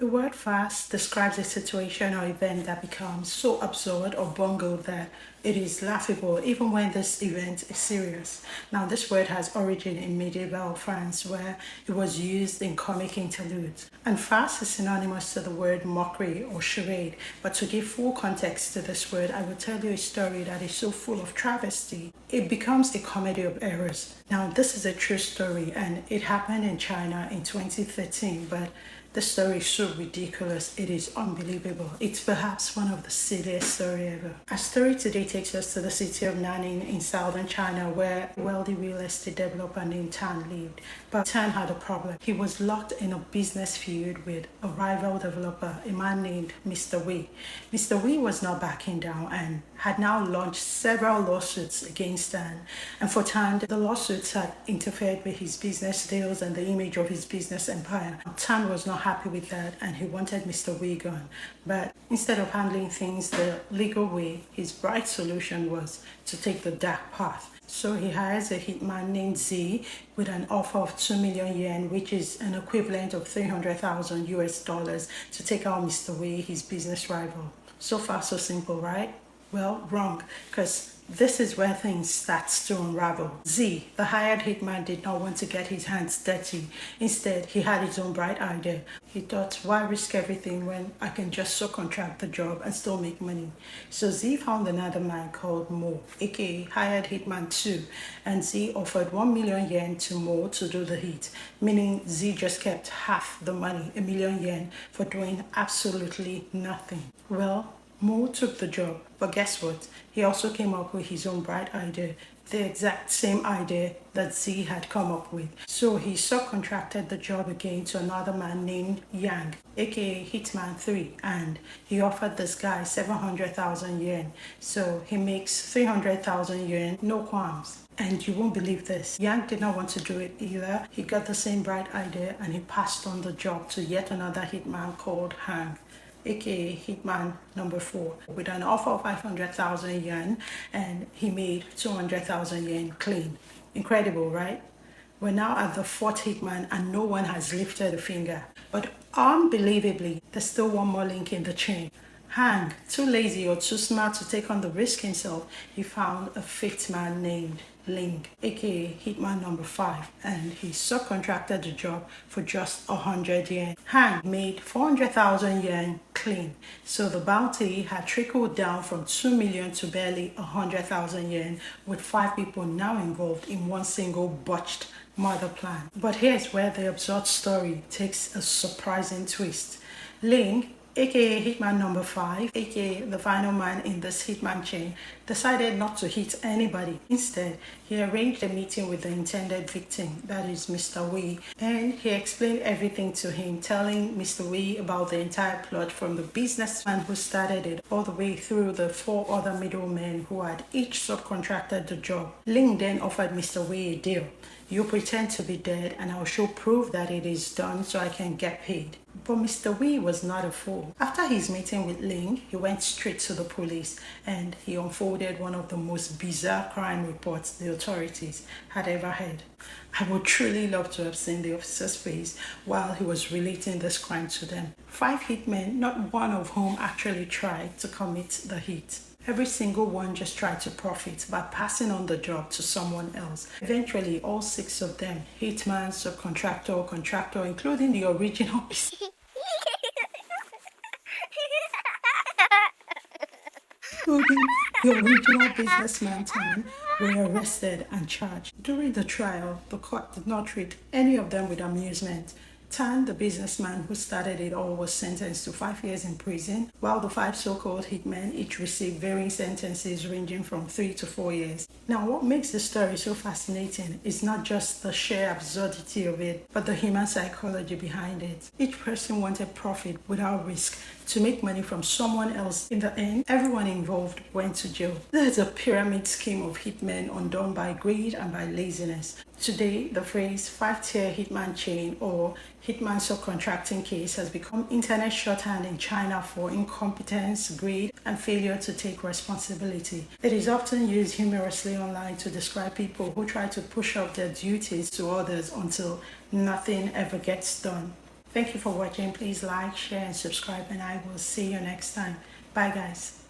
The word farce describes a situation or event that becomes so absurd or bungled that it is laughable even when this event is serious. Now, this word has origin in medieval France where it was used in comic interludes. And farce is synonymous to the word mockery or charade. But to give full context to this word, I will tell you a story that is so full of travesty, it becomes a comedy of errors. Now, this is a true story and it happened in China in 2013, but the story is so ridiculous, it is unbelievable. It's perhaps one of the silliest stories ever. Our story today takes us to the city of Nanning in southern China where a wealthy real estate developer named Tan lived. But Tan had a problem. He was locked in a business feud with a rival developer, a man named Mr. Wei. Mr. Wei was not backing down and had now launched several lawsuits against Tan. And for Tan, the lawsuits had interfered with his business deals and the image of his business empire. Tan was not happy with that and he wanted Mr. Wei gone. But instead of handling things the legal way, his bright solution was to take the dark path. So he hires a hitman named Z with an offer of 2 million yen, which is an equivalent of 300,000 US dollars, to take out Mr. Wei, his business rival. So far, so simple, right? Well, wrong, because this is where things start to unravel. Z, the hired hitman, did not want to get his hands dirty. Instead, he had his own bright idea. He thought, why risk everything when I can just subcontract the job and still make money? So Z found another man called Mo, aka hired hitman 2, and Z offered 1 million yen to Mo to do the hit, meaning Z just kept half the money, 1 million yen, for doing absolutely nothing. Well, Mo took the job, but guess what? He also came up with his own bright idea, the exact same idea that Z had come up with. So he subcontracted the job again to another man named Yang, aka Hitman 3, and he offered this guy 700,000 yen. So he makes 300,000 yen, no qualms. And you won't believe this. Yang did not want to do it either. He got the same bright idea and he passed on the job to yet another hitman called Hang, aka Hitman number 4, with an offer of 500,000 yen, and he made 200,000 yen clean. Incredible, right? We're now at the fourth hitman and no one has lifted a finger. But unbelievably, there's still one more link in the chain. Hang, too lazy or too smart to take on the risk himself, he found a fifth man named Ling, aka Hitman number 5, and he subcontracted the job for just 100 yen. Hang made 400,000 yen clean, so the bounty had trickled down from 2 million to barely 100,000 yen, with 5 people now involved in one single botched murder plan. But here's where the absurd story takes a surprising twist. Ling, aka Hitman number 5, aka the final man in this hitman chain, decided not to hit anybody. Instead, he arranged a meeting with the intended victim, that is Mr. Wei, and he explained everything to him, telling Mr. Wei about the entire plot from the businessman who started it all the way through the 4 other middlemen who had each subcontracted the job. Ling then offered Mr. Wei a deal. You pretend to be dead and I'll show proof that it is done so I can get paid. But Mr. Wei was not a fool. After his meeting with Ling, he went straight to the police and he unfolded one of the most bizarre crime reports the authorities had ever heard. I would truly love to have seen the officer's face while he was relating this crime to them. 5 hitmen, not one of whom actually tried to commit the hit. Every single one just tried to profit by passing on the job to someone else. Eventually, all 6 of them, hitman, subcontractor, contractor, including the original businessman Tan, were arrested and charged. During the trial, the court did not treat any of them with amusement. Tan, the businessman who started it all, was sentenced to 5 years in prison, while the 5 so-called hitmen each received varying sentences ranging from 3 to 4 years. Now, what makes this story so fascinating is not just the sheer absurdity of it, but the human psychology behind it. Each person wanted profit without risk to make money from someone else. In the end, everyone involved went to jail. There's a pyramid scheme of hitmen undone by greed and by laziness. Today, the phrase 5-tier hitman chain or hitman subcontracting case has become internet shorthand in China for incompetence, greed, and failure to take responsibility. It is often used humorously online to describe people who try to push off their duties to others until nothing ever gets done. Thank you for watching. Please like, share, and subscribe, and I will see you next time. Bye, guys.